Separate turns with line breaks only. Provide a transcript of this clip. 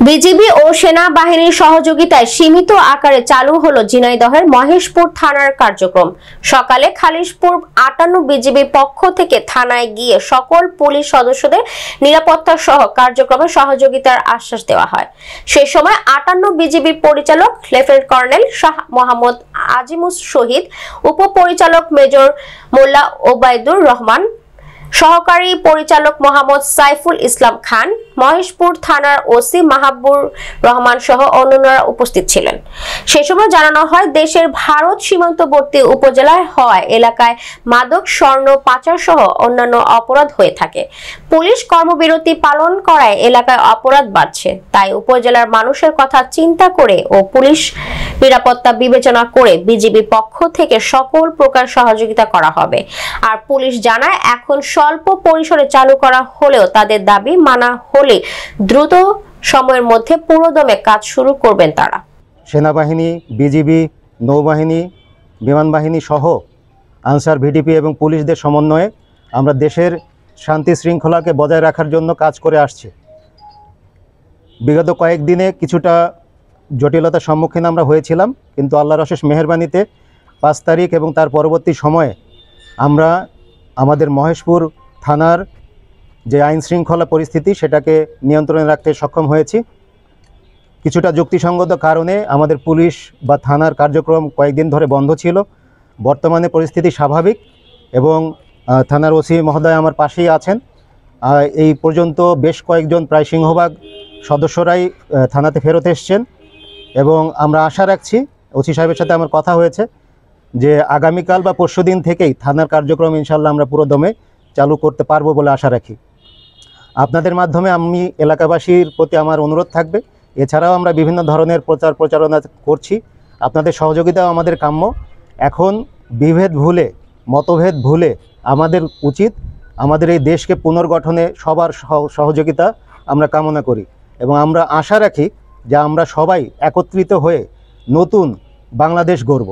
BGB ও সেনাবাহিনীর সহযোগিতায় সীমিত আকারে চালু হলো ঝিনাইদহের মহেশপুর থানার কার্যক্রম। সকালে খালিশপুর 58 বিজিবি পক্ষ থেকে থানায় গিয়ে সকল পুলিশ সদস্যদের নিরাপত্তা সহ কার্যক্রমে সহযোগিতার আশ্বাস দেওয়া হয়। সেই সময় 58 বিজিবি পরিচালক লেফটেন্যান্ট কর্নেল শাহ মোহাম্মদ আজিমুস শহীদ, উপপরিচালক মেজর মোল্লা ওবায়দুর রহমান, সহকারী পরিচালক মোহাম্মদ সাইফুল ইসলাম খান, মহেশপুর থানার ওসি মাহাবুর রহমান সহ অন্যান্যরা উপস্থিত ছিলেন। সে সময় জানানো হয়, দেশের ভারত সীমান্তবর্তী উপজেলায় হওয়ায় এলাকায় মাদক, স্বর্ণ পাচার সহ অন্যান্য অপরাধ হয়ে থাকে। পুলিশ কর্মবিরতি পালন করায় এলাকায় অপরাধ বাড়ছে। তাই উপজেলার মানুষের কথা চিন্তা করে ও পুলিশ নিরাপত্তা বিবেচনা করে বিজিবি পক্ষ থেকে সকল প্রকার সহযোগিতা করা হবে। আর পুলিশ জানায়, এখন স্বল্প পরিসরে চালু করা হলেও তাদের দাবি মানা হলে দ্রুত সময়ের মধ্যে পুরোদমে কাজ শুরু করবেন তারা।
সেনাবাহিনী, বিজিবি, নৌবাহিনী, বিমান বাহিনী সহ আনসার, ভিডিপি এবং পুলিশদের সমন্বয়ে আমরা দেশের শান্তি শৃঙ্খলাকে বজায় রাখার জন্য কাজ করে আসছি। বিগত কয়েকদিনে কিছুটা জটিলতার সম্মুখীন আমরা হয়েছিলাম, কিন্তু আল্লাহর অশেষ মেহেরবানিতে 5 তারিখ এবং তার পরবর্তী সময়ে আমরা আমাদের মহেশপুর থানার যে আইন শৃঙ্খলা পরিস্থিতি সেটাকে নিয়ন্ত্রণে রাখতে সক্ষম হয়েছি। কিছুটা যুক্তিসঙ্গত কারণে আমাদের পুলিশ বা থানার কার্যক্রম কয়েকদিন ধরে বন্ধ ছিল। বর্তমানে পরিস্থিতি স্বাভাবিক এবং থানার ওসি মহোদয় আমার পাশেই আছেন। এই পর্যন্ত বেশ কয়েকজন প্রায় সিংহভাগ সদস্যরাই থানাতে ফেরত এসছেন এবং আমরা আশা রাখছি, ওসি সাহেবের সাথে আমার কথা হয়েছে যে আগামীকাল বা পরশুদিন থেকেই থানার কার্যক্রম ইনশাল্লাহ আমরা পুরো দমে চালু করতে পারবো বলে আশা রাখি। আপনাদের মাধ্যমে আমি এলাকাবাসীর প্রতি আমার অনুরোধ থাকবে, এছাড়াও আমরা বিভিন্ন ধরনের প্রচারণা করছি, আপনাদের সহযোগিতাও আমাদের কাম্য। এখন বিভেদ ভুলে, মতভেদ ভুলে আমাদের উচিত আমাদের এই দেশকে পুনর্গঠনে সবার সহযোগিতা আমরা কামনা করি এবং আমরা আশা রাখি যে আমরা সবাই একত্রিত হয়ে নতুন বাংলাদেশ গড়ব।